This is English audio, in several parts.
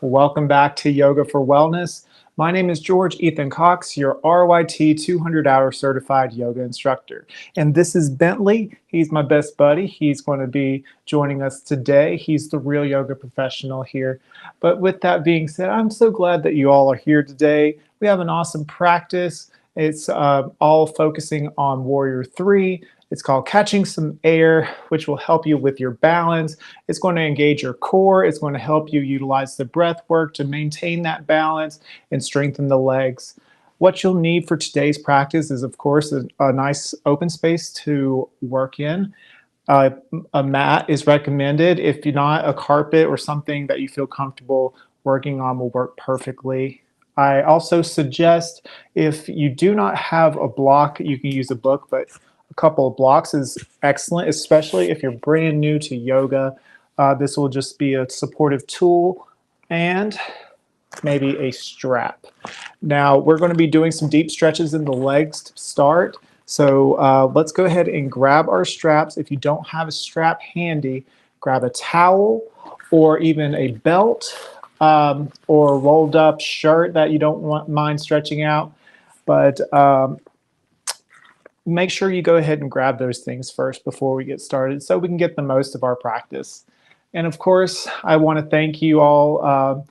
Welcome back to Yoga for Wellness. My name is George Ethan Cox, your RYT 200-hour certified yoga instructor. And this is Bentley. He's my best buddy. He's going to be joining us today. He's the real yoga professional here. But with that being said, I'm so glad that you all are here today. We have an awesome practice. It's all focusing on Warrior 3. It's called Catching Some Air, which will help you with your balance. It's going to engage your core. It's going to help you utilize the breath work to maintain that balance and strengthen the legs. What you'll need for today's practice is, of course, a nice open space to work in. A mat is recommended. If you're not, a carpet or something that you feel comfortable working on will work perfectly. I also suggest if you do not have a block, you can use a book, but a couple of blocks is excellent, especially if you're brand new to yoga. This will just be a supportive tool and maybe a strap. Now, we're going to be doing some deep stretches in the legs to start. So let's go ahead and grab our straps. If you don't have a strap handy, grab a towel or even a belt or rolled up shirt that you don't mind stretching out. But make sure you go ahead and grab those things first before we get started so we can get the most of our practice. And of course, I want to thank you all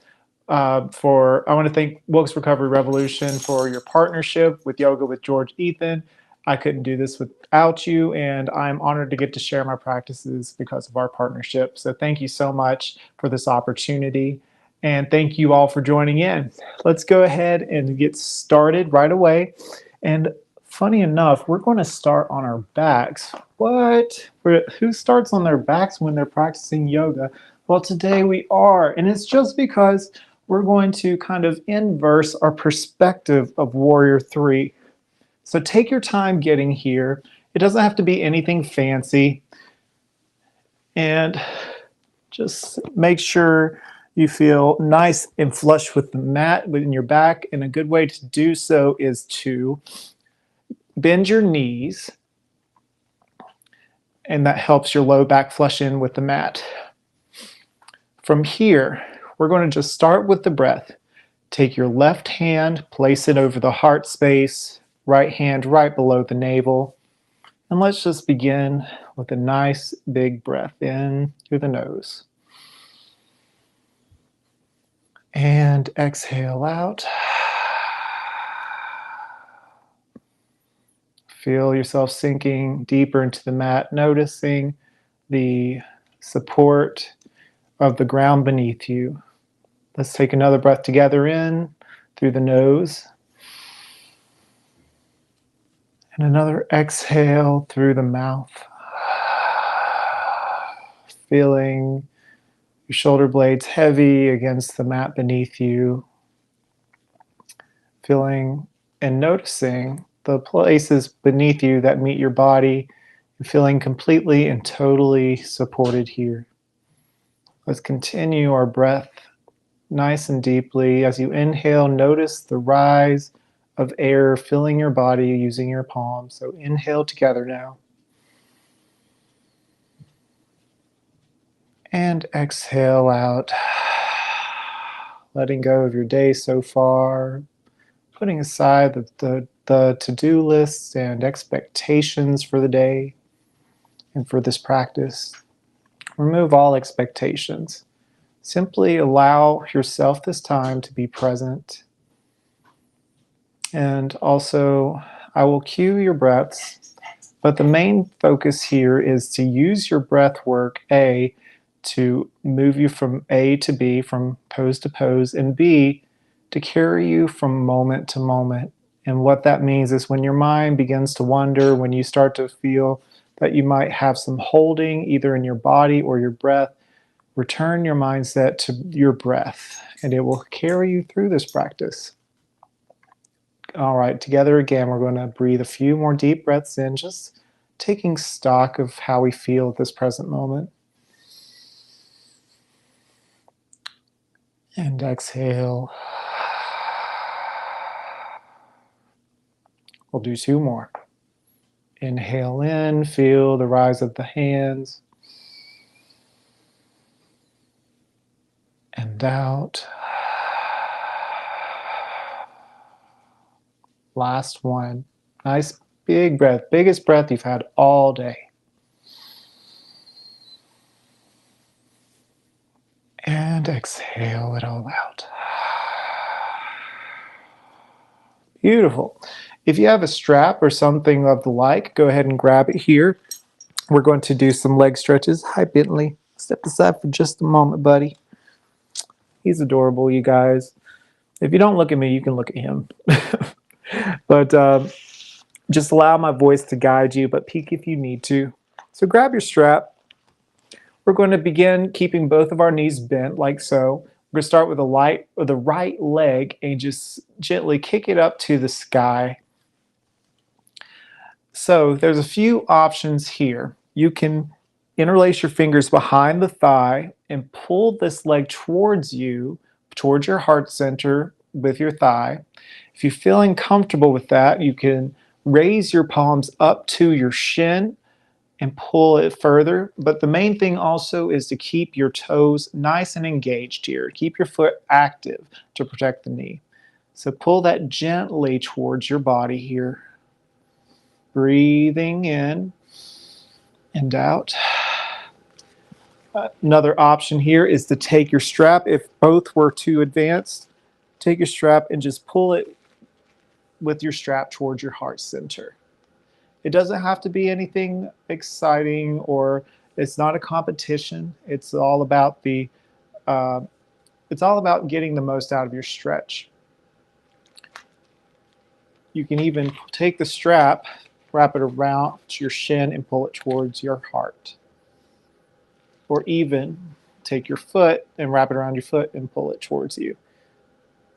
I want to thank Wilkes Recovery Revolution for your partnership with Yoga with George Ethan. I couldn't do this without you, and I'm honored to get to share my practices because of our partnership. So thank you so much for this opportunity, and thank you all for joining in. Let's go ahead and get started right away. And funny enough, we're going to start on our backs. What? Who starts on their backs when they're practicing yoga? Well, today we are, and it's just because we're going to kind of inverse our perspective of Warrior 3. So take your time getting here. It doesn't have to be anything fancy. And just make sure you feel nice and flush with the mat within your back. And a good way to do so is to bend your knees. And that helps your low back flush in with the mat. From here, we're going to just start with the breath. Take your left hand, place it over the heart space, right hand right below the navel. And let's just begin with a nice big breath in through the nose. And exhale out. Feel yourself sinking deeper into the mat, noticing the support of the ground beneath you. Let's take another breath together in through the nose. And another exhale through the mouth. Feeling your shoulder blades heavy against the mat beneath you. Feeling and noticing the places beneath you that meet your body and feeling completely and totally supported here. Let's continue our breath nice and deeply. As you inhale, notice the rise of air filling your body using your palms. So inhale together now. And exhale out. Letting go of your day so far. Putting aside the to-do lists and expectations for the day and for this practice. Remove all expectations. Simply allow yourself this time to be present. And also, I will cue your breaths, but the main focus here is to use your breath work, A, to move you from A to B, from pose to pose, and B, to carry you from moment to moment. And what that means is when your mind begins to wander, when you start to feel that you might have some holding either in your body or your breath, return your mindset to your breath, and it will carry you through this practice. All right, together again, we're going to breathe a few more deep breaths in, just taking stock of how we feel at this present moment. And exhale. We'll do two more. Inhale in, feel the rise of the hands. And and out. Last one. Nice big breath, biggest breath you've had all day. And exhale it all out. Beautiful. If you have a strap or something of the like, go ahead and grab it here. We're going to do some leg stretches. Hi, Bentley. Step aside for just a moment, buddy. He's adorable, you guys. If you don't look at me, you can look at him. But just allow my voice to guide you, but peek if you need to. So grab your strap. We're going to begin keeping both of our knees bent like so. We're going to start with the right leg and just gently kick it up to the sky. So there's a few options here. You can interlace your fingers behind the thigh and pull this leg towards you, towards your heart center with your thigh. If you're feeling comfortable with that, you can raise your palms up to your shin and pull it further. But the main thing also is to keep your toes nice and engaged here. Keep your foot active to protect the knee. So pull that gently towards your body here. Breathing in and out. Another option here is to take your strap. If both were too advanced, take your strap and just pull it with your strap towards your heart center. It doesn't have to be anything exciting, or it's not a competition. It's all about getting the most out of your stretch. You can even take the strap, wrap it around your shin and pull it towards your heart. Or even take your foot and wrap it around your foot and pull it towards you.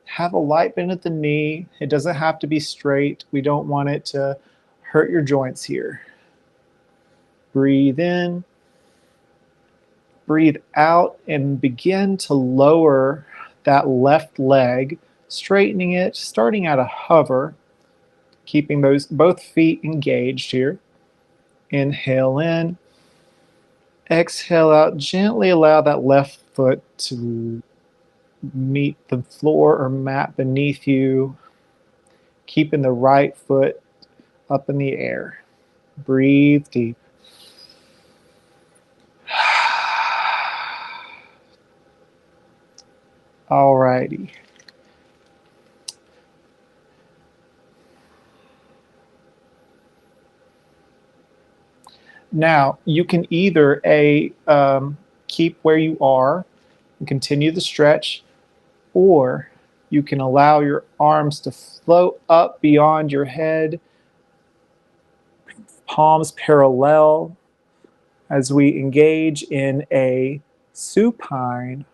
Have a light bend at the knee. It doesn't have to be straight. We don't want it to hurt your joints here. Breathe in, breathe out, and begin to lower that left leg, straightening it, starting at a hover, keeping both feet engaged here. Inhale in, exhale out. Gently allow that left foot to meet the floor or mat beneath you, keeping the right foot up in the air. Breathe deep. Alrighty. Now, you can either keep where you are and continue the stretch, or you can allow your arms to float up beyond your head, palms parallel, as we engage in a supine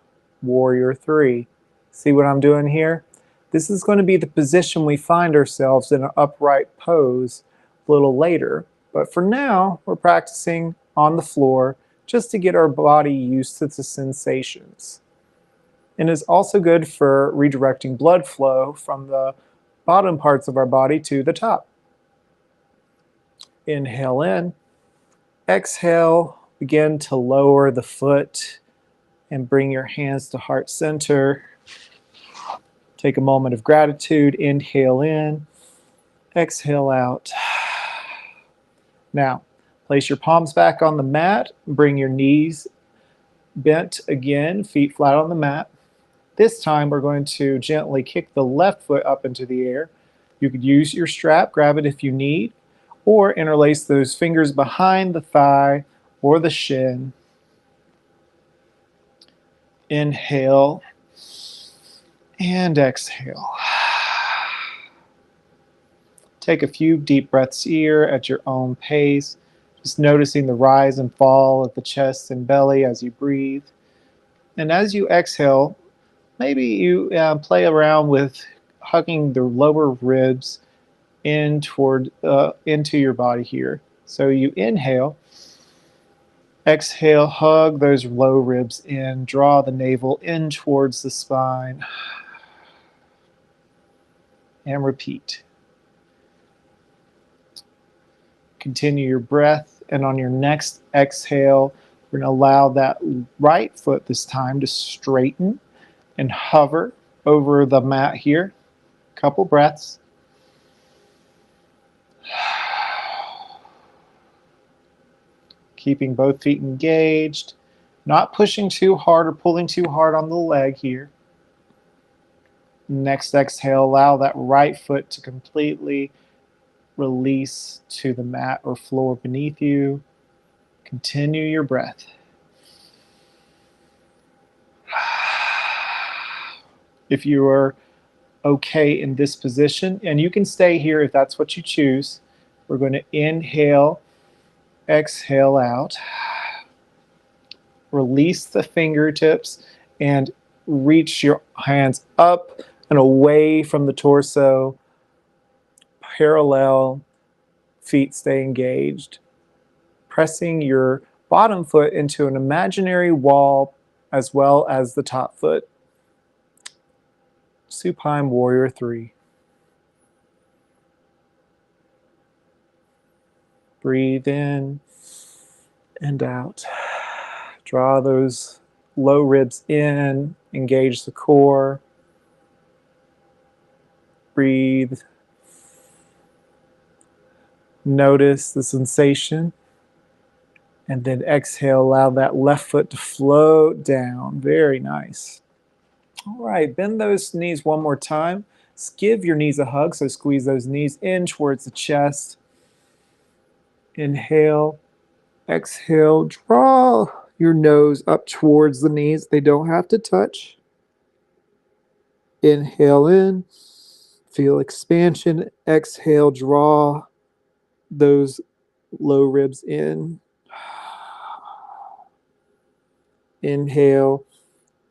warrior 3. See what I'm doing here? This is going to be the position we find ourselves in an upright pose a little later. But for now, we're practicing on the floor just to get our body used to the sensations. And it's also good for redirecting blood flow from the bottom parts of our body to the top. Inhale in. Exhale, begin to lower the foot and bring your hands to heart center. Take a moment of gratitude. Inhale in, exhale out. Now, place your palms back on the mat. Bring your knees bent again, feet flat on the mat. This time we're going to gently kick the left foot up into the air. You could use your strap, grab it if you need, or interlace those fingers behind the thigh or the shin. Inhale and exhale. Take a few deep breaths here at your own pace, just noticing the rise and fall of the chest and belly as you breathe. And as you exhale, maybe you play around with hugging the lower ribs into your body here. So you inhale, exhale, hug those low ribs in, draw the navel in towards the spine, and repeat. Continue your breath, and on your next exhale, we're going to allow that right foot this time to straighten and hover over the mat here. Couple breaths. Keeping both feet engaged, not pushing too hard or pulling too hard on the leg here. Next exhale, allow that right foot to completely release to the mat or floor beneath you. Continue your breath. If you are okay in this position, and you can stay here if that's what you choose, we're going to inhale, exhale out. Release the fingertips and reach your hands up and away from the torso. Parallel, feet stay engaged. Pressing your bottom foot into an imaginary wall as well as the top foot. Supine Warrior 3. Breathe in and out. Draw those low ribs in, engage the core. Breathe. Notice the sensation. And then exhale, allow that left foot to float down. Very nice. All right, bend those knees one more time. Give your knees a hug, so squeeze those knees in towards the chest. Inhale, exhale, draw your nose up towards the knees. They don't have to touch. Inhale in, feel expansion. Exhale, draw those low ribs in. Inhale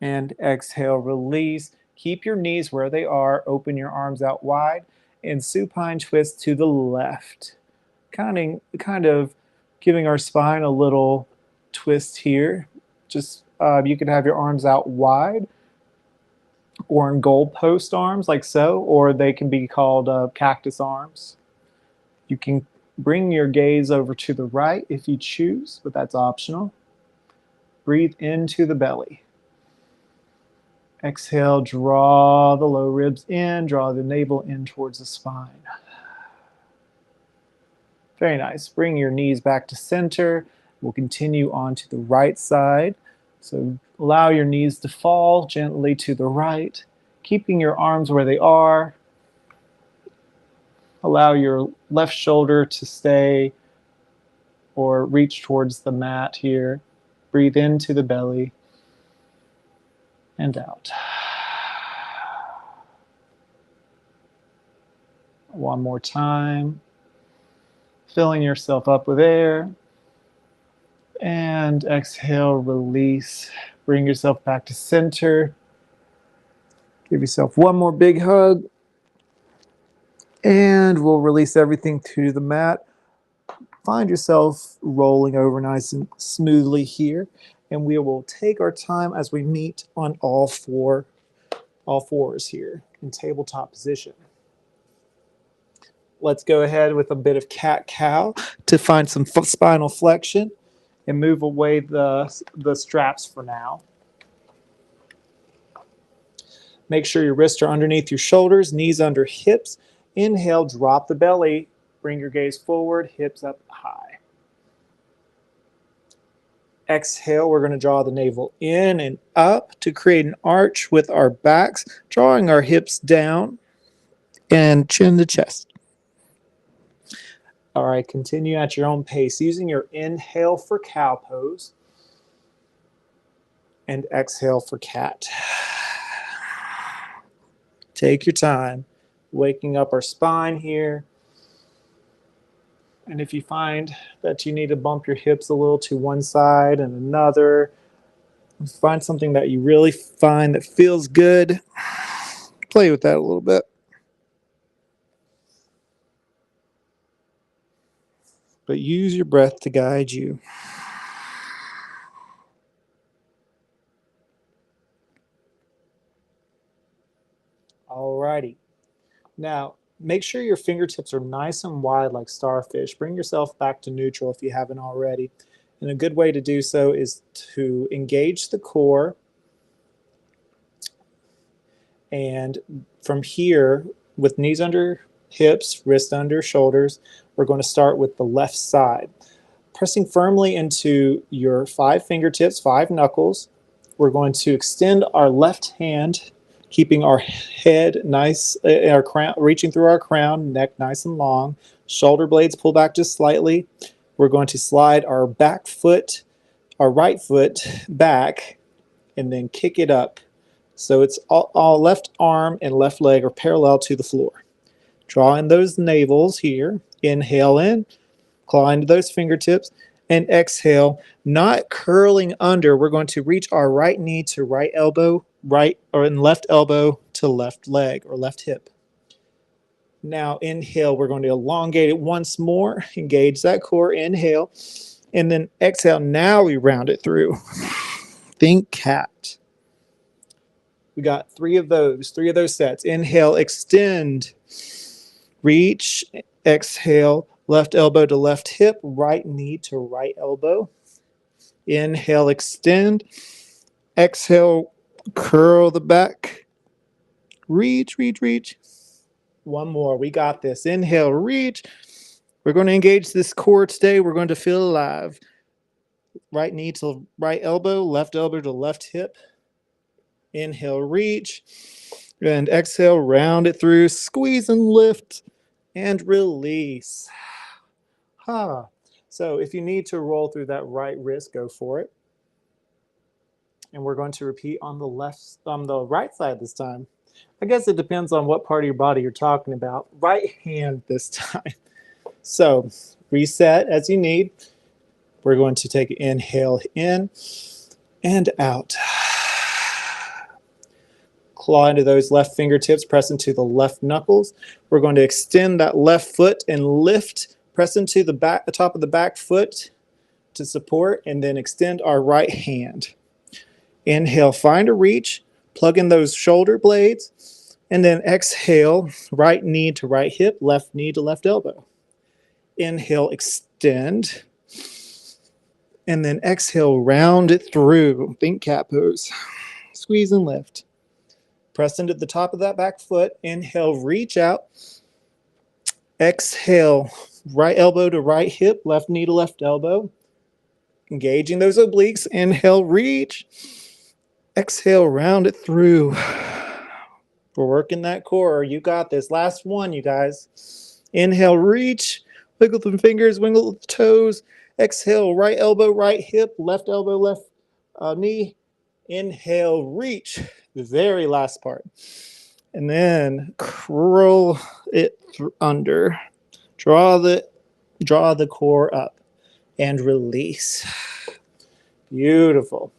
and exhale, release. Keep your knees where they are. Open your arms out wide and supine twist to the left. Kind of giving our spine a little twist here. Just you can have your arms out wide or in goalpost arms like so, or they can be called cactus arms. You can bring your gaze over to the right if you choose, but that's optional. Breathe into the belly. Exhale, draw the low ribs in, draw the navel in towards the spine. Very nice. Bring your knees back to center. We'll continue on to the right side. So allow your knees to fall gently to the right, keeping your arms where they are. Allow your left shoulder to stay or reach towards the mat here. Breathe into the belly and out. One more time. Filling yourself up with air. And exhale, release. Bring yourself back to center. Give yourself one more big hug. And we'll release everything to the mat. Find yourself rolling over nice and smoothly here. And we will take our time as we meet on all fours here in tabletop position. Let's go ahead with a bit of cat-cow to find some spinal flexion and move away the straps for now. Make sure your wrists are underneath your shoulders, knees under hips. Inhale, drop the belly. Bring your gaze forward, hips up high. Exhale, we're going to draw the navel in and up to create an arch with our backs, drawing our hips down and chin to chest. All right, continue at your own pace, using your inhale for cow pose and exhale for cat. Take your time, waking up our spine here. And if you find that you need to bump your hips a little to one side and another, find something that you really find that feels good. Play with that a little bit. But use your breath to guide you. Alrighty. Now, make sure your fingertips are nice and wide like starfish. Bring yourself back to neutral if you haven't already. And a good way to do so is to engage the core And from here, with knees under hips, wrists under shoulders, we're going to start with the left side. Pressing firmly into your 5 fingertips, 5 knuckles, we're going to extend our left hand, keeping our head nice, our crown, reaching through our crown, neck nice and long, shoulder blades pull back just slightly. We're going to slide our back foot, our right foot back, and then kick it up. So it's all left arm and left leg are parallel to the floor. Draw in those navels here. Inhale in, claw into those fingertips, and exhale, not curling under. We're going to reach our right knee to right elbow, right or in left elbow to left leg or left hip. Now inhale, we're going to elongate it once more, engage that core, inhale, and then exhale. Now we round it through. Think cat. We got three of those sets. Inhale, extend, reach, exhale, left elbow to left hip, right knee to right elbow. Inhale, extend, exhale, curl the back, reach, reach, reach. One more, we got this. Inhale, reach. We're going to engage this core today. We're going to feel alive. Right knee to right elbow to left hip. Inhale, reach, and exhale, round it through, squeeze and lift, and release. So if you need to roll through that right wrist, go for it. And we're going to repeat on the right side this time. I guess it depends on what part of your body you're talking about. Right hand this time. So reset as you need. We're going to take an inhale in and out. Claw into those left fingertips, press into the left knuckles. We're going to extend that left foot and lift, press into the top of the back foot to support, and then extend our right hand. Inhale, find a reach, plug in those shoulder blades, and then exhale, right knee to right hip, left knee to left elbow. Inhale, extend, and then exhale, round it through. Think cat pose. Squeeze and lift. Press into the top of that back foot. Inhale, reach out. Exhale, right elbow to right hip, left knee to left elbow. Engaging those obliques. Inhale, reach. Exhale, round it through. We're working that core. You got this. Last one, you guys. Inhale, reach. Wiggle the fingers, wiggle the toes. Exhale, right elbow, right hip, left elbow, left knee. Inhale, reach. The very last part. And then curl it under. Draw the core up and release. Beautiful.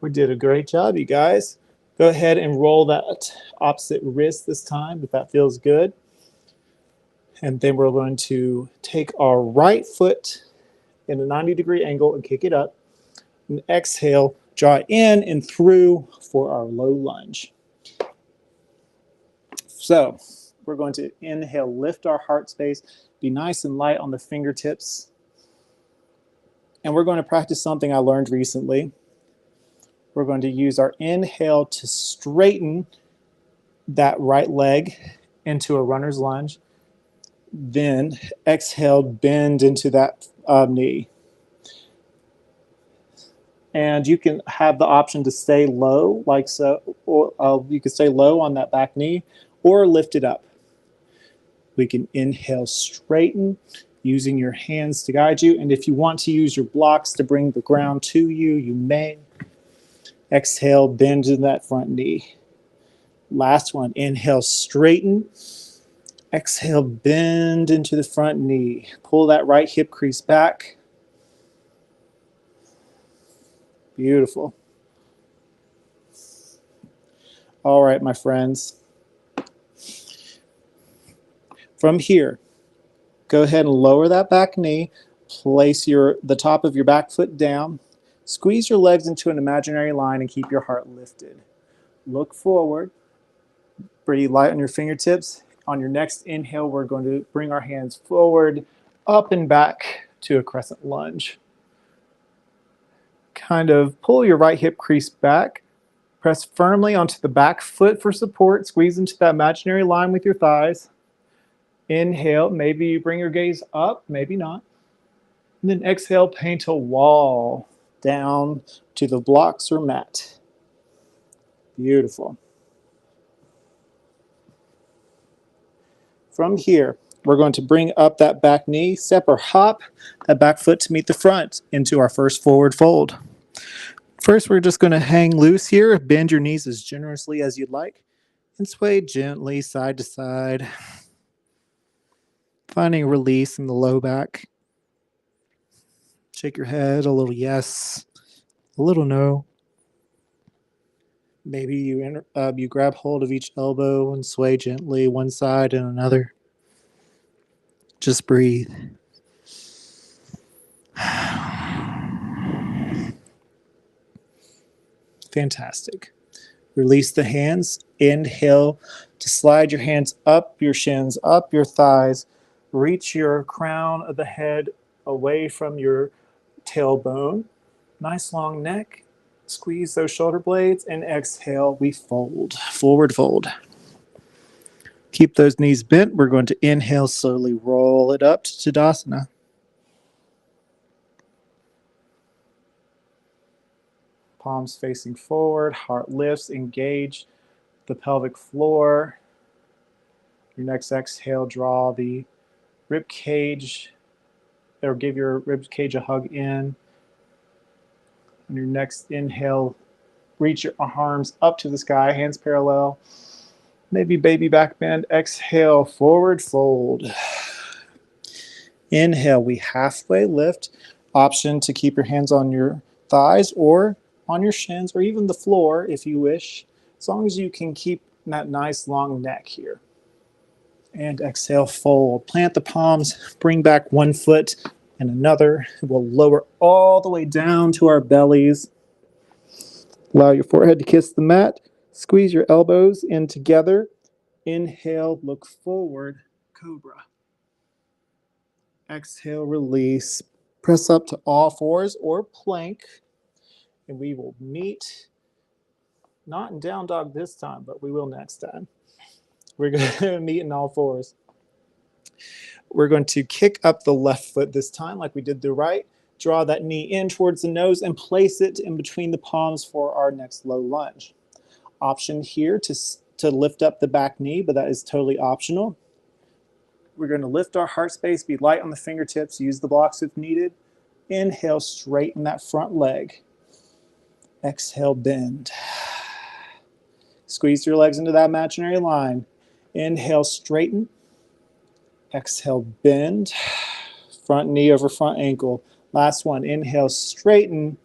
We did a great job, you guys. Go ahead and roll that opposite wrist this time if that feels good. And then we're going to take our right foot in a 90-degree angle and kick it up. And exhale, draw it in and through for our low lunge. So we're going to inhale, lift our heart space, be nice and light on the fingertips. And we're going to practice something I learned recently. We're going to use our inhale to straighten that right leg into a runner's lunge. Then exhale, bend into that knee. And you can have the option to stay low, like so, or you can stay low on that back knee or lift it up. We can inhale, straighten, using your hands to guide you. And if you want to use your blocks to bring the ground to you, you may. Exhale, bend in that front knee. Last one, inhale, straighten. Exhale, bend into the front knee. Pull that right hip crease back. Beautiful. All right, my friends. From here, go ahead and lower that back knee. Place the top of your back foot down. Squeeze your legs into an imaginary line and keep your heart lifted. Look forward. Breathe light on your fingertips. On your next inhale, we're going to bring our hands forward, up and back to a crescent lunge. Kind of pull your right hip crease back. Press firmly onto the back foot for support. Squeeze into that imaginary line with your thighs. Inhale. Maybe you bring your gaze up, maybe not. And then exhale, paint a wall down to the blocks or mat. Beautiful. From here, we're going to bring up that back knee, step or hop that back foot to meet the front into our first forward fold. First, we're just going to hang loose here. Bend your knees as generously as you'd like and sway gently side to side, finding release in the low back. Shake your head, a little yes, a little no. Maybe you grab hold of each elbow and sway gently one side and another. Just breathe. Fantastic. Release the hands. Inhale to slide your hands up your shins, up your thighs. Reach your crown of the head away from your tailbone. Nice long neck. Squeeze those shoulder blades and exhale. We fold. Forward fold. Keep those knees bent. We're going to inhale, slowly roll it up to Tadasana. Palms facing forward, heart lifts, engage the pelvic floor. Your next exhale, draw the rib cage, or give your rib cage a hug in. On your next inhale, reach your arms up to the sky, hands parallel. Maybe baby back bend. Exhale, forward fold. Inhale, we halfway lift. Option to keep your hands on your thighs or on your shins or even the floor if you wish, as long as you can keep that nice long neck here. And exhale, fold. Plant the palms, bring back one foot and another. We'll lower all the way down to our bellies. Allow your forehead to kiss the mat. Squeeze your elbows in together. Inhale, look forward, cobra. Exhale, release. Press up to all fours or plank. And we will meet, not in down dog this time, but we will next time. We're going to meet in all fours. We're going to kick up the left foot this time like we did the right. Draw that knee in towards the nose and place it in between the palms for our next low lunge. Option here to lift up the back knee, but that is totally optional. We're going to lift our heart space, be light on the fingertips, use the blocks if needed. Inhale, straighten that front leg. Exhale, bend. Squeeze your legs into that imaginary line. Inhale, straighten. Exhale, bend. Front knee over front ankle. Last one. Inhale, straighten.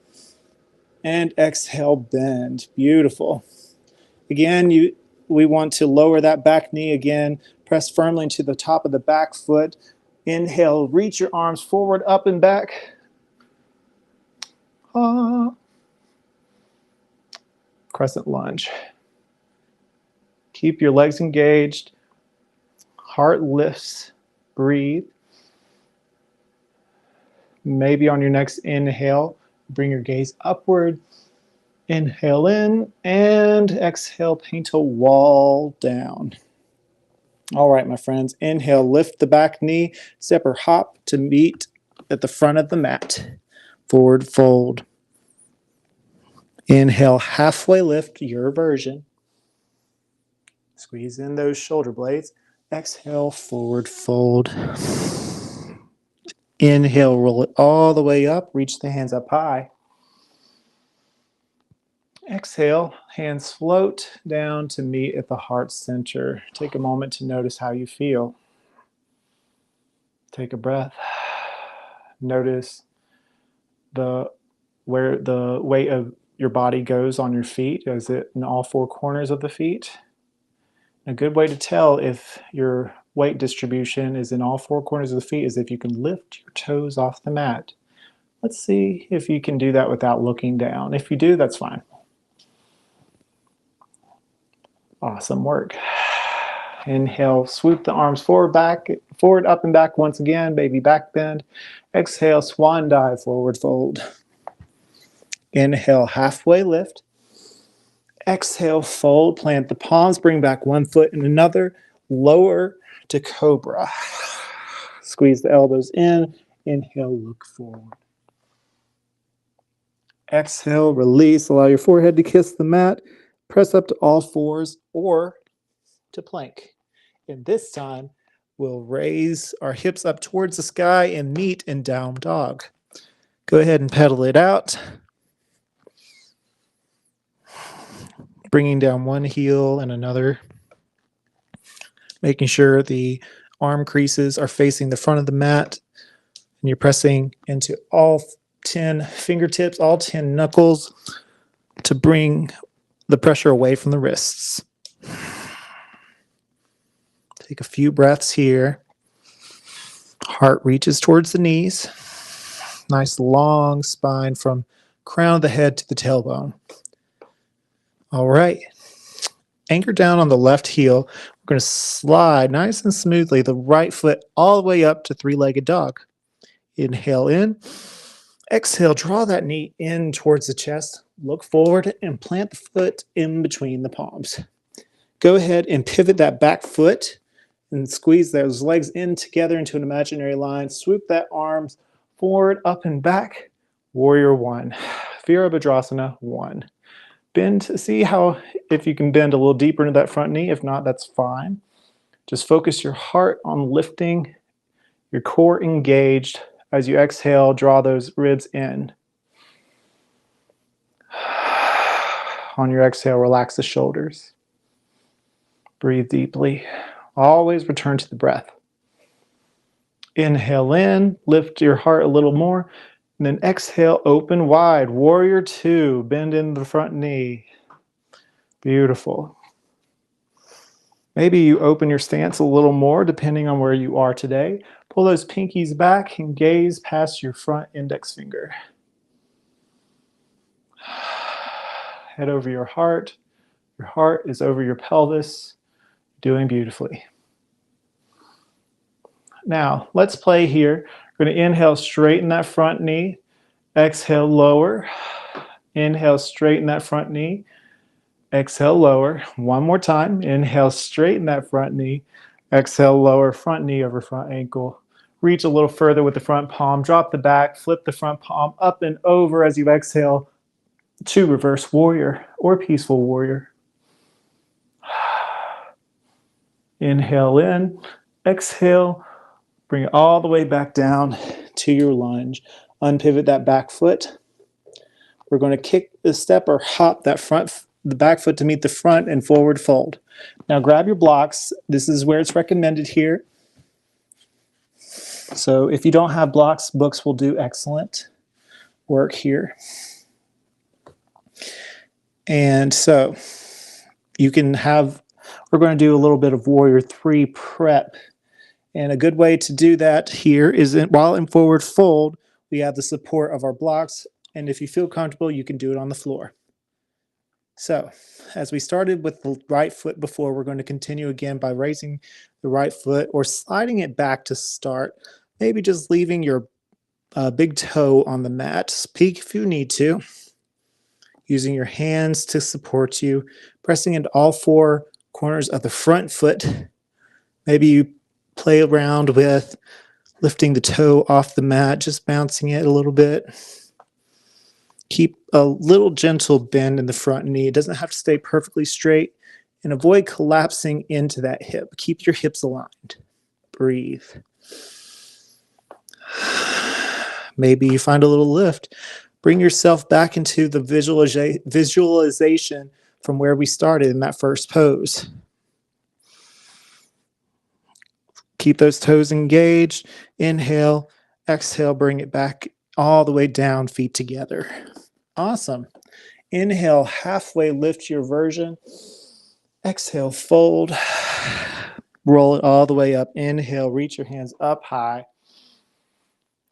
And exhale, bend. Beautiful. Again, we want to lower that back knee again. Press firmly into the top of the back foot. Inhale, reach your arms forward, up and back. Crescent lunge. Keep your legs engaged. Heart lifts. Breathe. Maybe on your next inhale, bring your gaze upward. Inhale in and exhale, paint a wall down. All right, my friends. Inhale, lift the back knee, step or hop to meet at the front of the mat. Forward fold. Inhale, halfway lift, your version. Squeeze in those shoulder blades. Exhale, forward fold. Inhale, roll it all the way up. Reach the hands up high. Exhale, hands float down to meet at the heart center. Take a moment to notice how you feel. Take a breath. Notice where the weight of your body goes on your feet. Is it in all four corners of the feet? A good way to tell if your weight distribution is in all four corners of the feet is if you can lift your toes off the mat. Let's see if you can do that without looking down. If you do, that's fine. Awesome work. Inhale, swoop the arms forward, up and back once again, baby back bend. Exhale, swan dive, forward fold. Inhale, halfway lift. Exhale, fold, plant the palms, bring back one foot and another, lower to cobra. Squeeze the elbows in, inhale, look forward. Exhale, release, allow your forehead to kiss the mat, press up to all fours or to plank. And this time, we'll raise our hips up towards the sky and meet in down dog. Go ahead and pedal it out. Bringing down one heel and another. Making sure the arm creases are facing the front of the mat. And you're pressing into all 10 fingertips, all 10 knuckles to bring the pressure away from the wrists. Take a few breaths here. Heart reaches towards the knees. Nice long spine from crown of the head to the tailbone. All right. Anchor down on the left heel. We're going to slide nice and smoothly the right foot all the way up to three-legged dog. Inhale in. Exhale, draw that knee in towards the chest. Look forward and plant the foot in between the palms. Go ahead and pivot that back foot and squeeze those legs in together into an imaginary line. Swoop that arms forward, up and back. Warrior one. Virabhadrasana one. Bend, see how if you can bend a little deeper into that front knee. If not, that's fine. Just focus your heart on lifting, your core engaged. As you exhale, draw those ribs in. On your exhale, relax the shoulders. Breathe deeply. Always return to the breath. Inhale in, lift your heart a little more, and then exhale, open wide. Warrior two, bend in the front knee. Beautiful. Maybe you open your stance a little more depending on where you are today. Pull those pinkies back and gaze past your front index finger. Head over your heart. Your heart is over your pelvis. Doing beautifully. Now, let's play here. We're going to inhale, straighten that front knee. Exhale, lower. Inhale, straighten that front knee. Exhale, lower. One more time. Inhale, straighten that front knee. Exhale, lower. Front knee over front ankle. Reach a little further with the front palm. Drop the back. Flip the front palm up and over as you exhale to reverse warrior or peaceful warrior. Inhale in. Exhale. Bring it all the way back down to your lunge. Unpivot that back foot. We're going to kick the step or hop the back foot to meet the front and forward fold. Now grab your blocks. This is where it's recommended here. So if you don't have blocks, books will do excellent work here. And so you can have, we're going to do a little bit of warrior three prep. And a good way to do that here is while in forward fold, we have the support of our blocks. And if you feel comfortable, you can do it on the floor. So as we started with the right foot before, we're going to continue again by raising the right foot or sliding it back to start. Maybe just leaving your big toe on the mat. Peek if you need to. Using your hands to support you. Pressing into all four corners of the front foot. Maybe you play around with lifting the toe off the mat, just bouncing it a little bit. Keep a little gentle bend in the front knee. It doesn't have to stay perfectly straight. And avoid collapsing into that hip. Keep your hips aligned. Breathe. Maybe you find a little lift. Bring yourself back into the visualization from where we started in that first pose. Keep those toes engaged. Inhale, exhale, bring it back all the way down, feet together. Awesome. Inhale, halfway lift your version. Exhale, fold. Roll it all the way up. Inhale, reach your hands up high.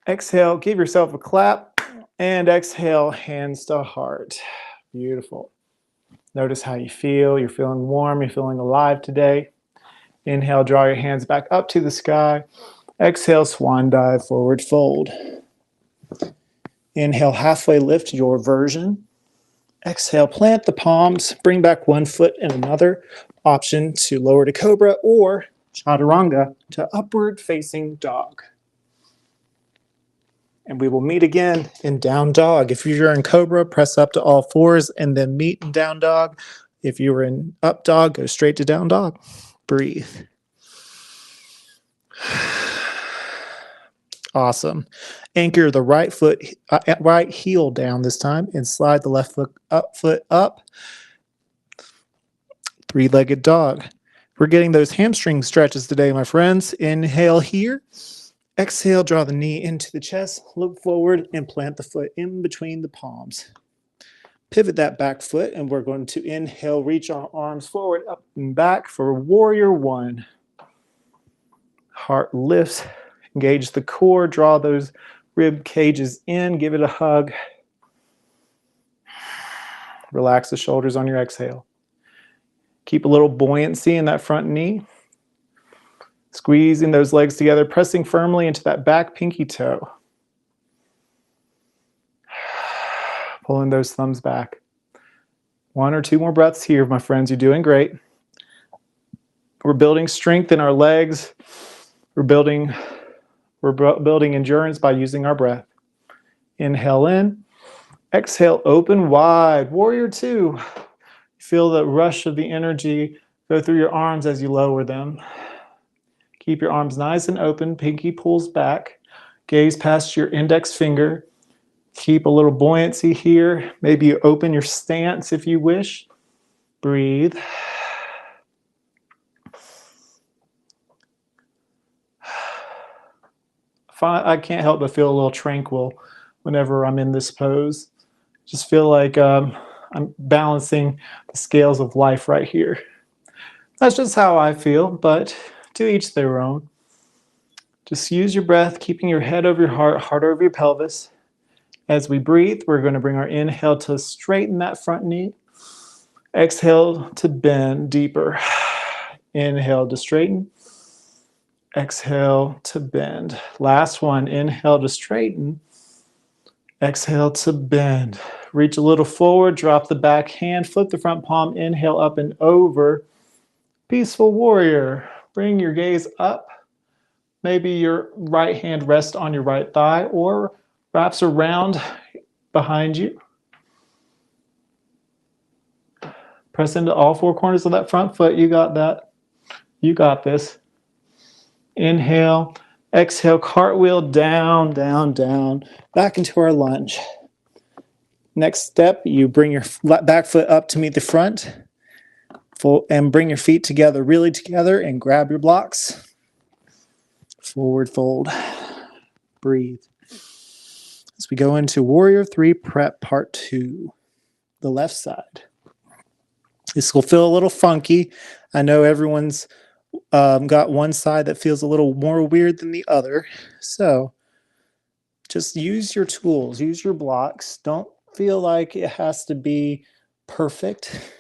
Exhale, give yourself a clap. And exhale, hands to heart. Beautiful. Notice how you feel. You're feeling warm. You're feeling alive today. Inhale, draw your hands back up to the sky. Exhale, swan dive, forward fold. Inhale, halfway lift your version. Exhale, plant the palms, bring back one foot and another. Option to lower to cobra or chaturanga to upward facing dog. And we will meet again in down dog. If you're in cobra, press up to all fours and then meet in down dog. If you were in up dog, go straight to down dog. Breathe. Awesome. Anchor the right foot, right heel down this time and slide the left foot up. Three-legged dog. We're getting those hamstring stretches today, my friends. Inhale here. Exhale, draw the knee into the chest, look forward, and plant the foot in between the palms. Pivot that back foot, and we're going to inhale, reach our arms forward, up and back for warrior one. Heart lifts, engage the core, draw those rib cages in, give it a hug. Relax the shoulders on your exhale. Keep a little buoyancy in that front knee. Squeezing those legs together, pressing firmly into that back pinky toe. Pulling those thumbs back. One or two more breaths here, my friends. You're doing great. We're building strength in our legs. We're building endurance by using our breath. Inhale in. Exhale, open wide. Warrior two. Feel the rush of the energy go through your arms as you lower them. Keep your arms nice and open. Pinky pulls back. Gaze past your index finger. Keep a little buoyancy here. Maybe you open your stance if you wish. Breathe. I can't help but feel a little tranquil whenever I'm in this pose. Just feel like I'm balancing the scales of life right here. That's just how I feel, but to each their own. Just use your breath, keeping your head over your heart, heart over your pelvis. As we breathe, we're going to bring our inhale to straighten that front knee. Exhale to bend deeper. Inhale to straighten. Exhale to bend. Last one, inhale to straighten. Exhale to bend. Reach a little forward, drop the back hand, flip the front palm, inhale up and over. Peaceful warrior. Bring your gaze up. Maybe your right hand rests on your right thigh or wraps around behind you. Press into all four corners of that front foot. You got that. You got this. Inhale. Exhale, cartwheel down, down, down. Back into our lunge. Next step, you bring your back foot up to meet the front. And bring your feet together, really together, and grab your blocks. Forward fold. Breathe. As we go into Warrior 3 Prep Part 2, the left side. This will feel a little funky. I know everyone's got one side that feels a little more weird than the other. So just use your tools, use your blocks. Don't feel like it has to be perfect.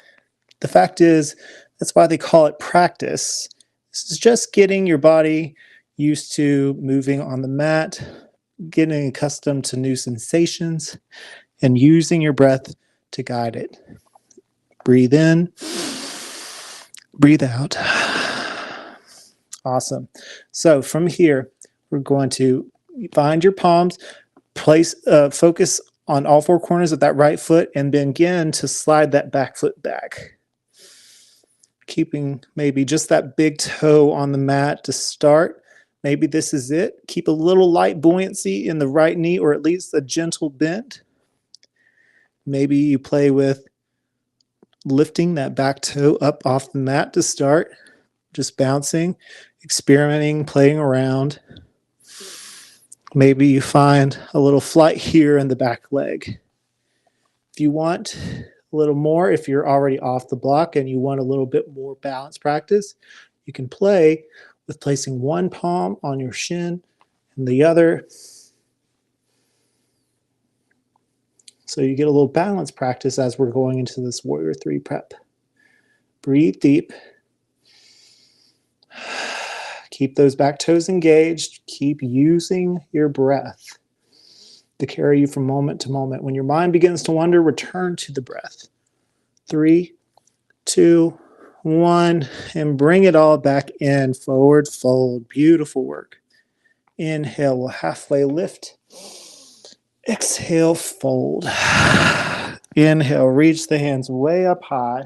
The fact is, that's why they call it practice. This is just getting your body used to moving on the mat, getting accustomed to new sensations, and using your breath to guide it. Breathe in, breathe out. Awesome. So from here, we're going to find your palms, focus on all four corners of that right foot, and begin to slide that back foot back. Keeping maybe just that big toe on the mat to start. Maybe this is it. Keep a little light buoyancy in the right knee, or at least a gentle bend. Maybe you play with lifting that back toe up off the mat to start. Just bouncing, experimenting, playing around. Maybe you find a little flight here in the back leg. If you want a little more, if you're already off the block and you want a little bit more balance practice, you can play with placing one palm on your shin and the other. So you get a little balance practice as we're going into this Warrior 3 prep. Breathe deep. Keep those back toes engaged. Keep using your breath. to carry you from moment to moment. When your mind begins to wander, return to the breath. 3, 2, 1, and bring it all back in. Forward fold. Beautiful work. Inhale, we'll halfway lift. Exhale, fold. Inhale, reach the hands way up high.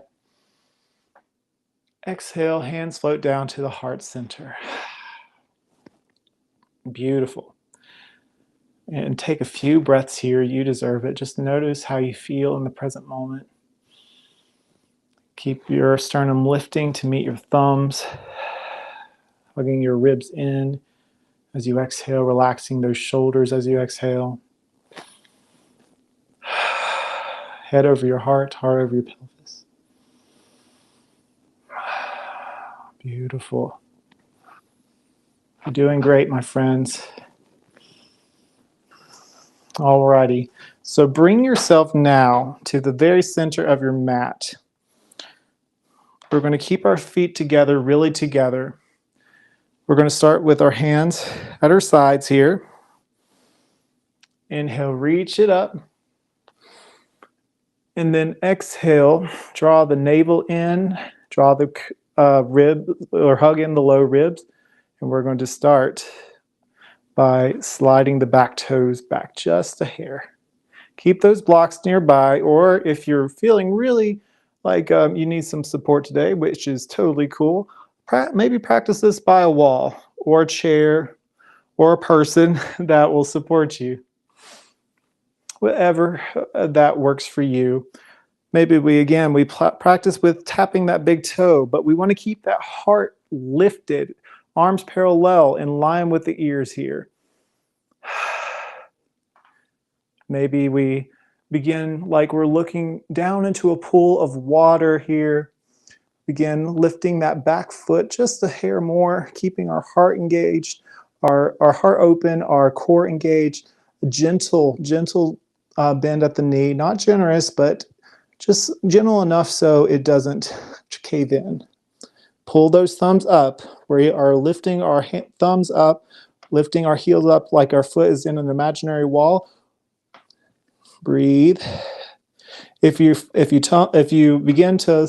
Exhale, hands float down to the heart center. Beautiful. And take a few breaths here. You deserve it. Just notice how you feel in the present moment. Keep your sternum lifting to meet your thumbs, hugging your ribs in as you exhale, relaxing those shoulders as you exhale. Head over your heart over your pelvis. Beautiful. You're doing great, my friends. Alrighty. So bring yourself now to the very center of your mat. We're going to keep our feet together, really together. We're going to start with our hands at our sides here. Inhale, reach it up. And then exhale, draw the navel in, draw the rib or hug in the low ribs. And we're going to start by sliding the back toes back just a hair. Keep those blocks nearby, or if you're feeling really like you need some support today, which is totally cool, maybe practice this by a wall or a chair or a person that will support you. Whatever that works for you. Maybe we practice with tapping that big toe, but we want to keep that heart lifted, arms parallel in line with the ears here. Maybe we begin like we're looking down into a pool of water here. Begin lifting that back foot just a hair more, keeping our heart engaged, our heart open, our core engaged. Gentle bend at the knee, not generous, but just gentle enough so it doesn't cave in. Pull those thumbs up. We are lifting our thumbs up, lifting our heels up like our foot is in an imaginary wall. Breathe. If you begin to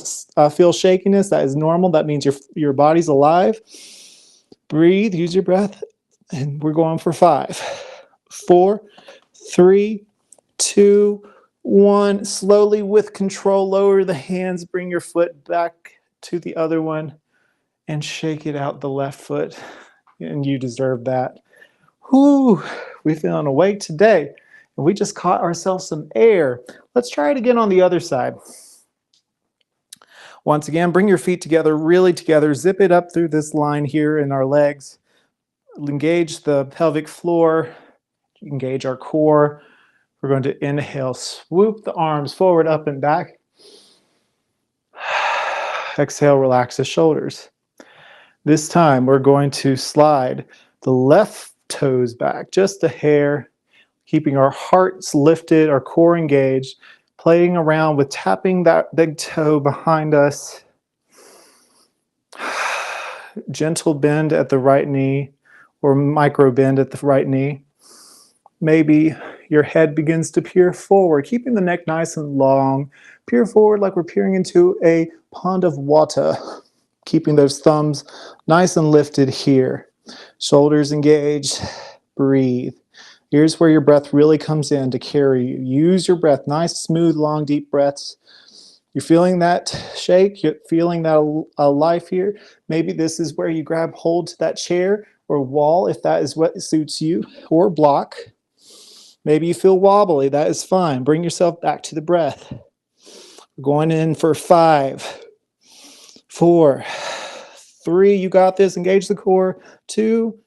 feel shakiness, that is normal. That means your body's alive. Breathe. Use your breath, and we're going for 5, 4, 3, 2, 1. Slowly, with control, lower the hands. Bring your foot back to the other one, and shake it out the left foot. And you deserve that. Whoo! We're feeling awake today. And we just caught ourselves some air. Let's try it again on the other side. Once again, bring your feet together, really together. Zip it up through this line here in our legs. Engage the pelvic floor. Engage our core. We're going to inhale, swoop the arms forward, up and back. Exhale, relax the shoulders. This time, we're going to slide the left toes back, just a hair. Keeping our hearts lifted, our core engaged, playing around with tapping that big toe behind us. Gentle bend at the right knee or micro bend at the right knee. Maybe your head begins to peer forward, keeping the neck nice and long. Peer forward like we're peering into a pond of water. Keeping those thumbs nice and lifted here. Shoulders engaged. Breathe. Here's where your breath really comes in to carry you. Use your breath. Nice, smooth, long, deep breaths. You're feeling that shake. You're feeling that life here. Maybe this is where you grab hold to that chair or wall if that is what suits you, or block. Maybe you feel wobbly. That is fine. Bring yourself back to the breath. We're going in for 5, 4, 3. You got this. Engage the core. 2,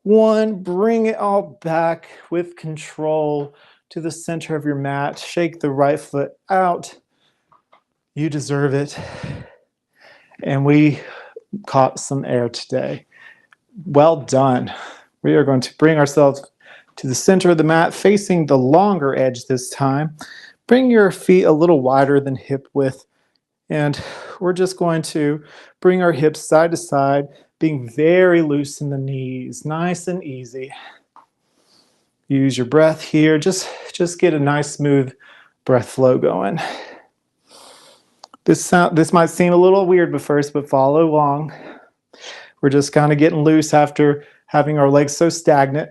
1, bring it all back with control to the center of your mat. Shake the right foot out. You deserve it. And we caught some air today. Well done. We are going to bring ourselves to the center of the mat, facing the longer edge this time. Bring your feet a little wider than hip width. And we're just going to bring our hips side to side, being very loose in the knees, nice and easy. Use your breath here. Just get a nice smooth breath flow going. This might seem a little weird at first, but follow along. We're just kind of getting loose after having our legs so stagnant.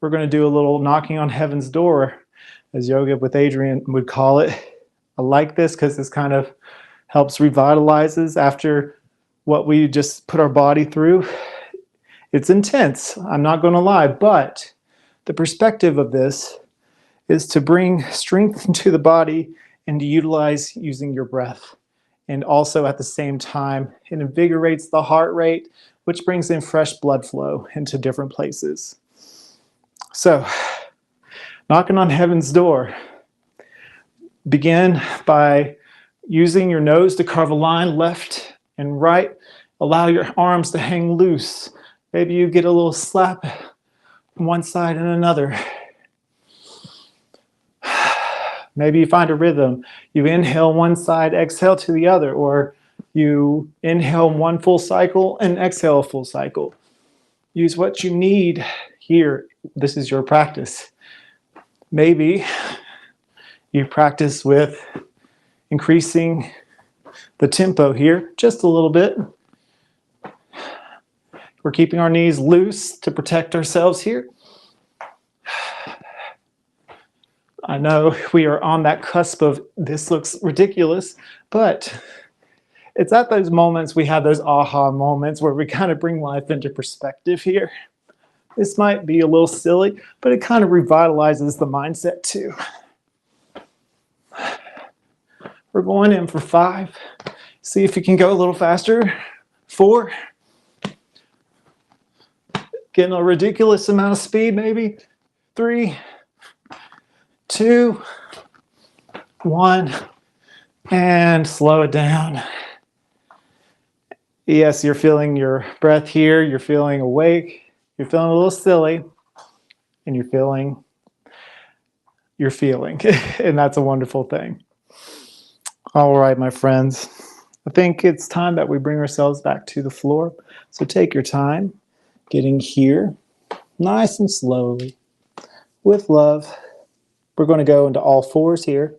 We're going to do a little knocking on heaven's door, as Yoga with Adrian would call it. I like this because this kind of helps revitalizes after what we just put our body through. It's intense, I'm not going to lie, but the perspective of this is to bring strength into the body and to utilize using your breath. And also at the same time, it invigorates the heart rate, which brings in fresh blood flow into different places. So, knocking on heaven's door. Begin by using your nose to carve a line left and right. Allow your arms to hang loose. Maybe you get a little slap from one side and another. Maybe you find a rhythm. You inhale one side, exhale to the other, or you inhale one full cycle and exhale a full cycle. Use what you need here. This is your practice. Maybe you practice with increasing the tempo here just a little bit. We're keeping our knees loose to protect ourselves here. I know we are on that cusp of this looks ridiculous, but it's at those moments we have those aha moments where we kind of bring life into perspective here. This might be a little silly, but it kind of revitalizes the mindset too. We're going in for 5. See if you can go a little faster. 4. Getting a ridiculous amount of speed, maybe. 3, 2, 1, and slow it down. Yes, you're feeling your breath here. You're feeling awake. You're feeling a little silly, and you're feeling. And that's a wonderful thing. All right, my friends. I think it's time that we bring ourselves back to the floor. So take your time getting here, nice and slowly, with love. We're going to go into all fours here.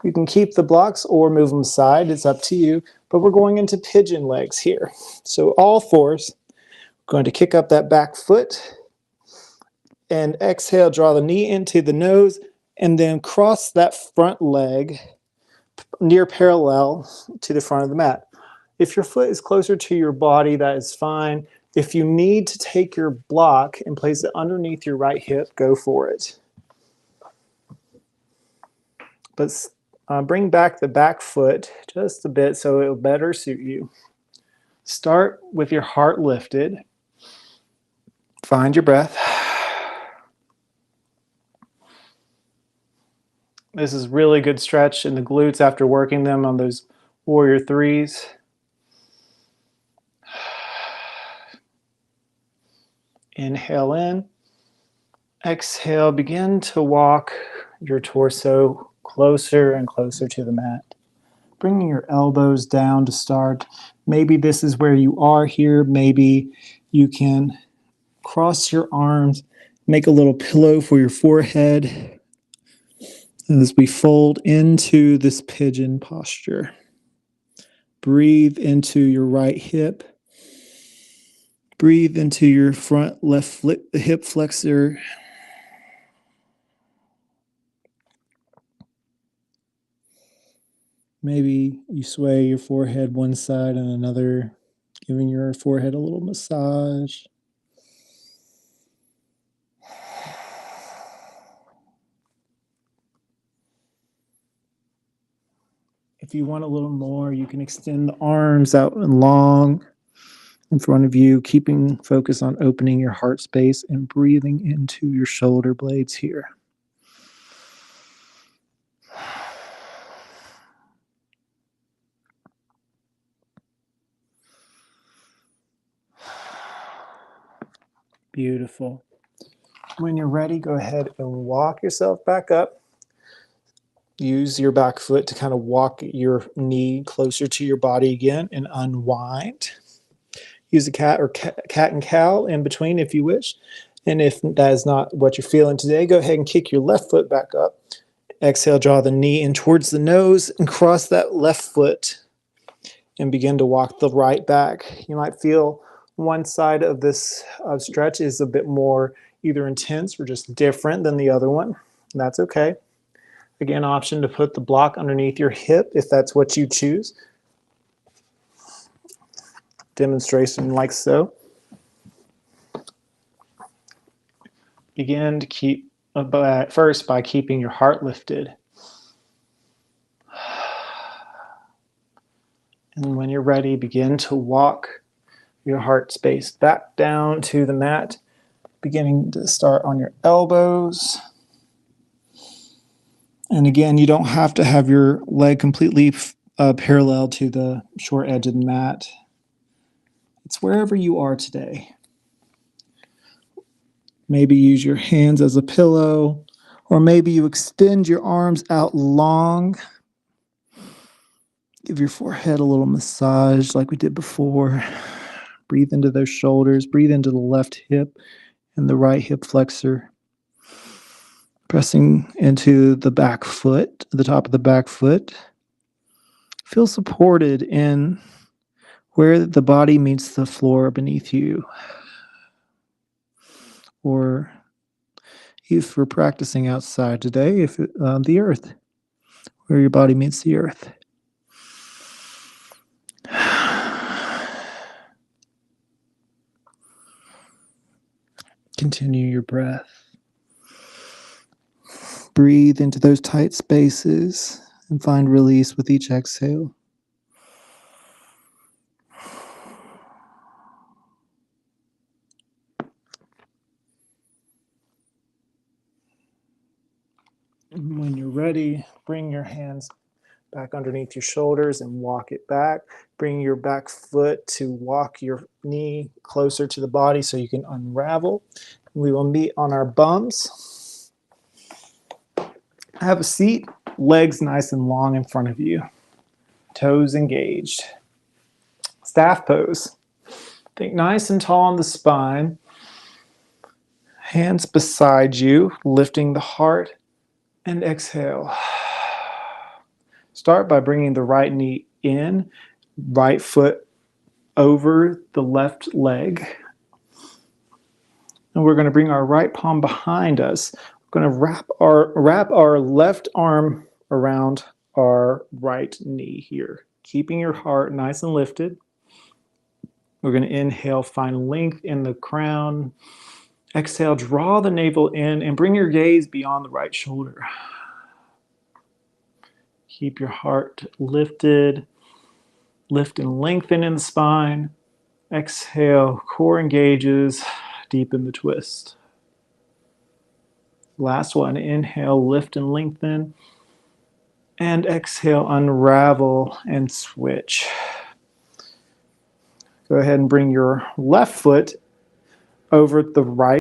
You can keep the blocks or move them aside. It's up to you. But we're going into pigeon legs here. So all fours. Going to kick up that back foot. And exhale, draw the knee into the nose. And then cross that front leg near parallel to the front of the mat. If your foot is closer to your body, that is fine. If you need to take your block and place it underneath your right hip, go for it. But bring back the back foot just a bit so it will better suit you. Start with your heart lifted. Find your breath. This is really good stretch in the glutes after working them on those warrior 3s. Inhale in. Exhale, begin to walk your torso closer and closer to the mat. Bringing your elbows down to start. Maybe this is where you are here. Maybe you can cross your arms, make a little pillow for your forehead as we fold into this pigeon posture. Breathe into your right hip. Breathe into your front left hip flexor. Maybe you sway your forehead one side and another, giving your forehead a little massage. If you want a little more, you can extend the arms out and long in front of you, keeping focus on opening your heart space and breathing into your shoulder blades here. Beautiful. When you're ready, go ahead and walk yourself back up. Use your back foot to kind of walk your knee closer to your body again and unwind. use a cat or cat and cow in between if you wish. And if that is not what you're feeling today, go ahead and kick your left foot back up. Exhale, draw the knee in towards the nose and cross that left foot and begin to walk the right back. You might feel one side of this stretch is a bit more either intense or just different than the other one. That's okay. Again, option to put the block underneath your hip if that's what you choose. Demonstration like so. Begin to keep first by keeping your heart lifted. And when you're ready, begin to walk your heart space back down to the mat, beginning to start on your elbows. And again, you don't have to have your leg completely parallel to the short edge of the mat. It's wherever you are today. Maybe use your hands as a pillow, or maybe you extend your arms out long. Give your forehead a little massage like we did before. Breathe into those shoulders. Breathe into the left hip and the right hip flexor. Pressing into the back foot, the top of the back foot. Feel supported in where the body meets the floor beneath you. Or if we're practicing outside today, if the earth, where your body meets the earth. Continue your breath. Breathe into those tight spaces and find release with each exhale. And when you're ready, bring your hands back underneath your shoulders and walk it back. Bring your back foot to walk your knee closer to the body so you can unravel. We will meet on our bums. Have a seat, legs nice and long in front of you. Toes engaged. Staff pose. Think nice and tall on the spine. Hands beside you, lifting the heart, and exhale. Start by bringing the right knee in, right foot over the left leg. And we're going to bring our right palm behind us. We're going to wrap our left arm around our right knee here, keeping your heart nice and lifted. We're going to inhale, find length in the crown. Exhale, draw the navel in and bring your gaze beyond the right shoulder. Keep your heart lifted. Lift and lengthen in the spine. Exhale, core engages, deepen the twist. Last one, inhale, lift and lengthen. And exhale, unravel and switch. Go ahead and bring your left foot over the right.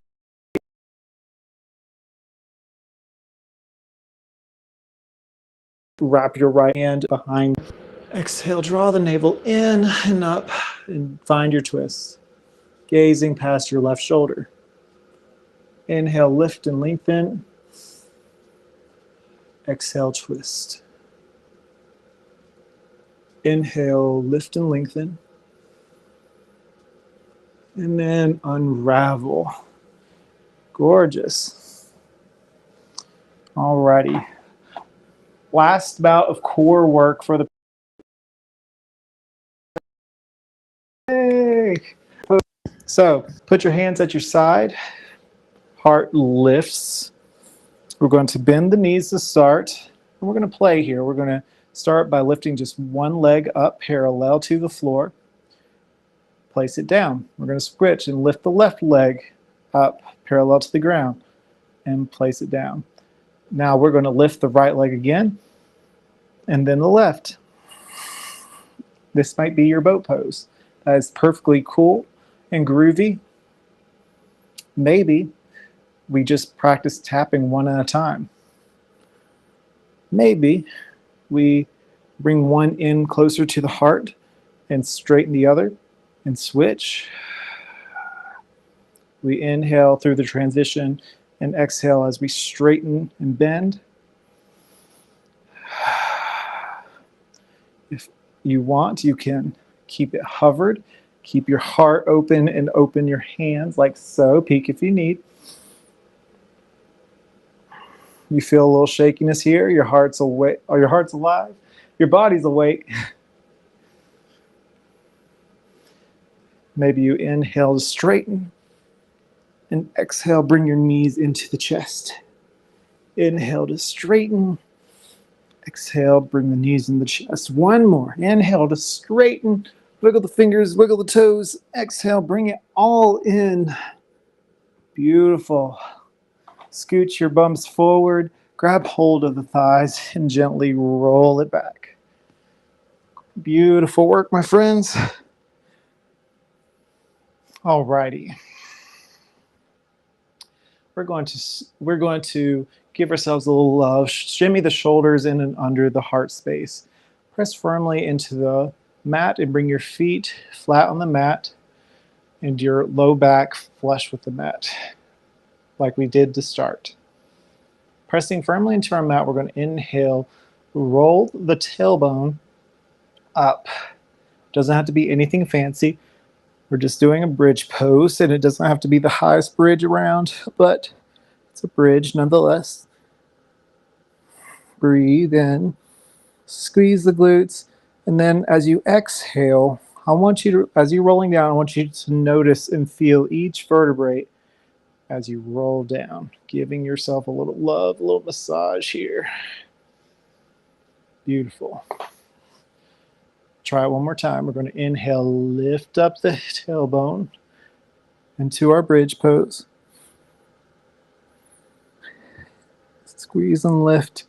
Wrap your right hand behind. Exhale, draw the navel in and up and find your twist. Gazing past your left shoulder. Inhale, lift and lengthen. Exhale, twist. Inhale, lift and lengthen. And then unravel. Gorgeous. Alrighty. Last bout of core work for the So put your hands at your side. Heart lifts. We're going to bend the knees to start. And we're going to play here. We're going to start by lifting just one leg up parallel to the floor. Place it down. We're going to switch and lift the left leg up parallel to the ground and place it down. Now we're going to lift the right leg again and then the left. This might be your boat pose. That is perfectly cool and groovy. Maybe we just practice tapping one at a time. Maybe we bring one in closer to the heart and straighten the other. and switch. We inhale through the transition and exhale as we straighten and bend. If you want, you can keep it hovered. Keep your heart open and open your hands like so. Peek if you need. You feel a little shakiness here. Your heart's awake, or your heart's alive. Your body's awake. Maybe you inhale to straighten and exhale, bring your knees into the chest. Inhale to straighten. Exhale, bring the knees in the chest. One more. Inhale to straighten. Wiggle the fingers, wiggle the toes. Exhale, bring it all in. Beautiful. Scoot your bums forward. Grab hold of the thighs and gently roll it back. Beautiful work, my friends. Alrighty. We're going to give ourselves a little love. Shimmy the shoulders in and under the heart space. Press firmly into the mat and bring your feet flat on the mat and your low back flush with the mat, like we did to start. Pressing firmly into our mat, we're going to inhale, roll the tailbone up. Doesn't have to be anything fancy. We're just doing a bridge pose, and it doesn't have to be the highest bridge around, but it's a bridge nonetheless. Breathe in, squeeze the glutes, and then as you exhale, I want you to, as you're rolling down, I want you to notice and feel each vertebrae as you roll down, giving yourself a little love, a little massage here. Beautiful. Try it one more time. We're going to inhale, lift up the tailbone into our bridge pose. Squeeze and lift.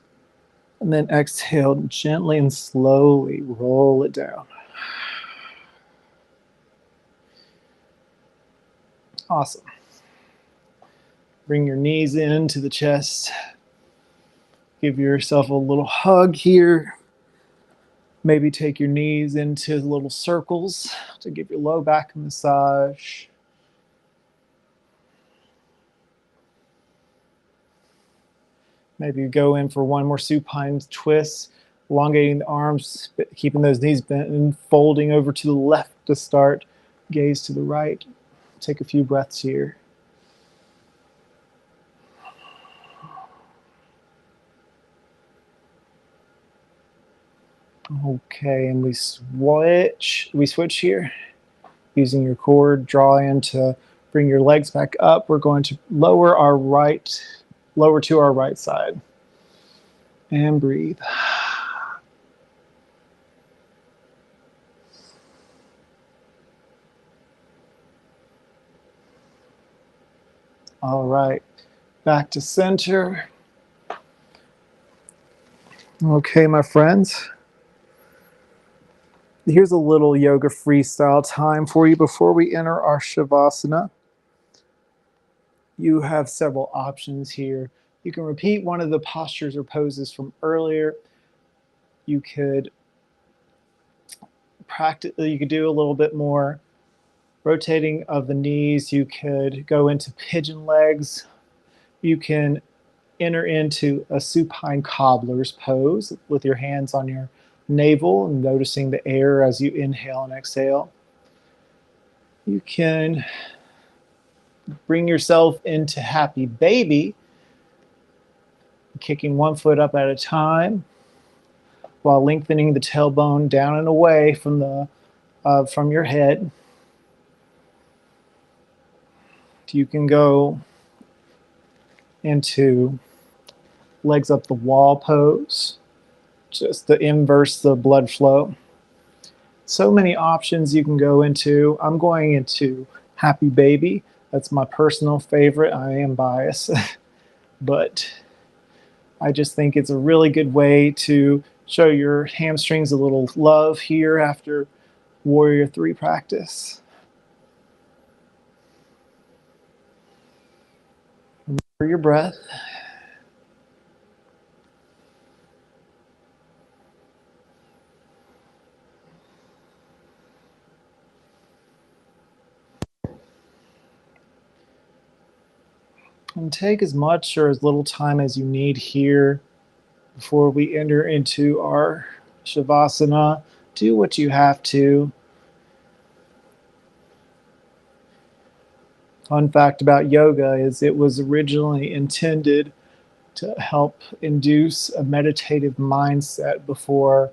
And then exhale, gently and slowly roll it down. Awesome. Bring your knees into the chest. Give yourself a little hug here. Maybe take your knees into little circles to give your low back a massage. Maybe go in for one more supine twist, elongating the arms, keeping those knees bent and folding over to the left to start. Gaze to the right. Take a few breaths here. Okay, and we switch here. Using your core, draw in to bring your legs back up. We're going to lower to our right side. And breathe. All right, back to center. Okay, my friends. Here's a little yoga freestyle time for you before we enter our Shavasana. You have several options here. You can repeat one of the postures or poses from earlier. You could you could do a little bit more rotating of the knees. You could go into pigeon legs. You can enter into a supine cobbler's pose with your hands on your navel and noticing the air as you inhale and exhale. You can bring yourself into happy baby, kicking one foot up at a time while lengthening the tailbone down and away from your head. You can go into legs up the wall pose, just to inverse the blood flow. So many options you can go into. I'm going into happy baby. That's my personal favorite. I am biased, but I just think it's a really good way to show your hamstrings a little love here after Warrior 3 practice. Remember your breath. And take as much or as little time as you need here before we enter into our Shavasana. Do what you have to. Fun fact about yoga is it was originally intended to help induce a meditative mindset before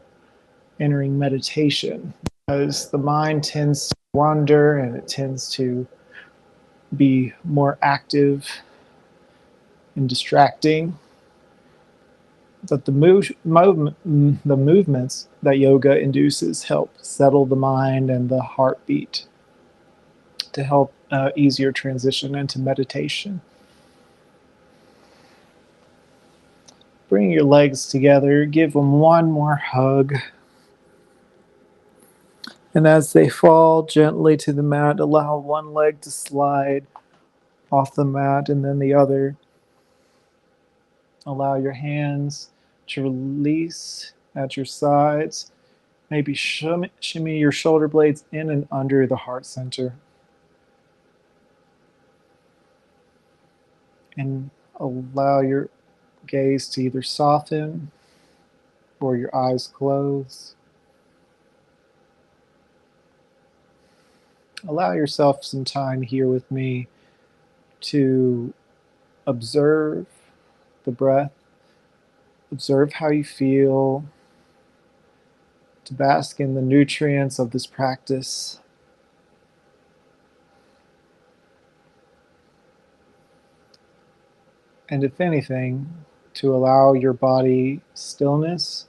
entering meditation, because the mind tends to wander and it tends to be more active and distracting. But the movements that yoga induces help settle the mind and the heartbeat to help easier transition into meditation. Bring your legs together, give them one more hug. And as they fall gently to the mat, allow one leg to slide off the mat and then the other. Allow your hands to release at your sides. Maybe shimmy your shoulder blades in and under the heart center. And allow your gaze to either soften or your eyes close. Allow yourself some time here with me to observe the breath, observe how you feel, to bask in the nutrients of this practice. And if anything, to allow your body stillness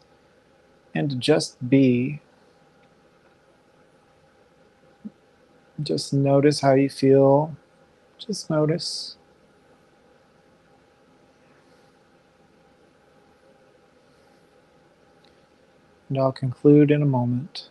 and to just be. Just notice how you feel. Just notice. And I'll conclude in a moment.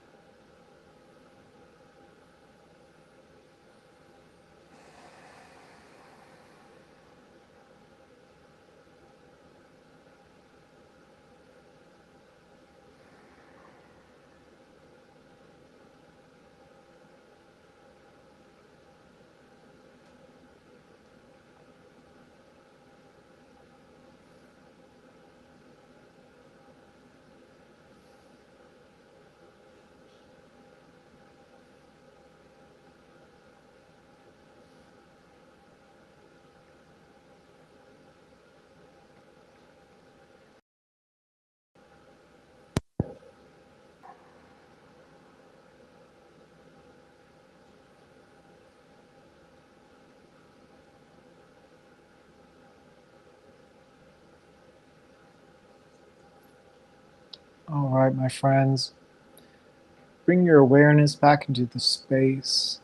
All right, my friends, bring your awareness back into the space.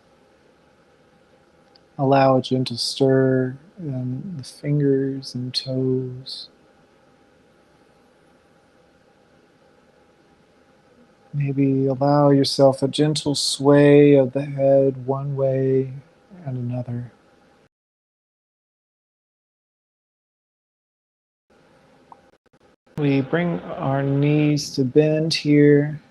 Allow a gentle stir in the fingers and toes. Maybe allow yourself a gentle sway of the head one way and another. We bring our knees to bend here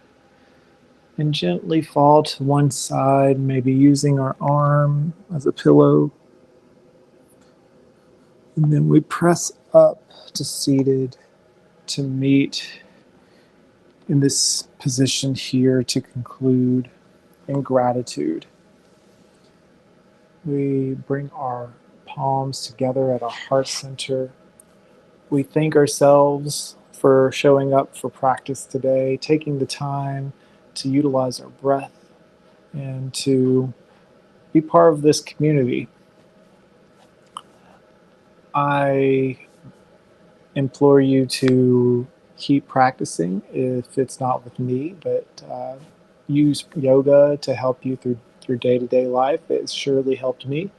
and gently fall to one side, maybe using our arm as a pillow. And then we press up to seated to meet in this position here to conclude in gratitude. We bring our palms together at our heart center. We thank ourselves for showing up for practice today, taking the time to utilize our breath and to be part of this community. I implore you to keep practicing if it's not with me, but use yoga to help you through your day-to-day life. It's surely helped me.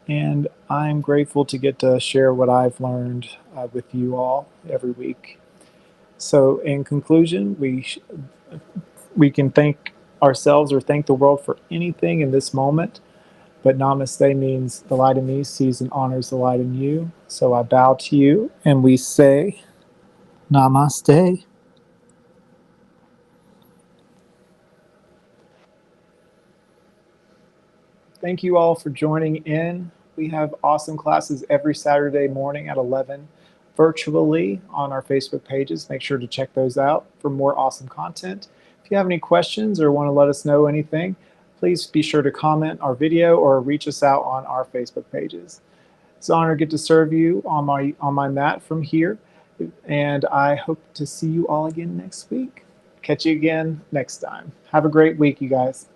And I'm grateful to get to share what I've learned with you all every week. So in conclusion, we can thank ourselves or thank the world for anything in this moment. But namaste means the light in me sees and honors the light in you. So I bow to you and we say namaste. Thank you all for joining in We have awesome classes every Saturday morning at 11 virtually on our Facebook pages. Make sure to check those out for more awesome content. If you have any questions or want to let us know anything, please be sure to comment our video or reach us out on our Facebook pages. It's an honor to get to serve you on my mat from here, and I hope to see you all again next week. Catch you again next time. Have a great week, you guys.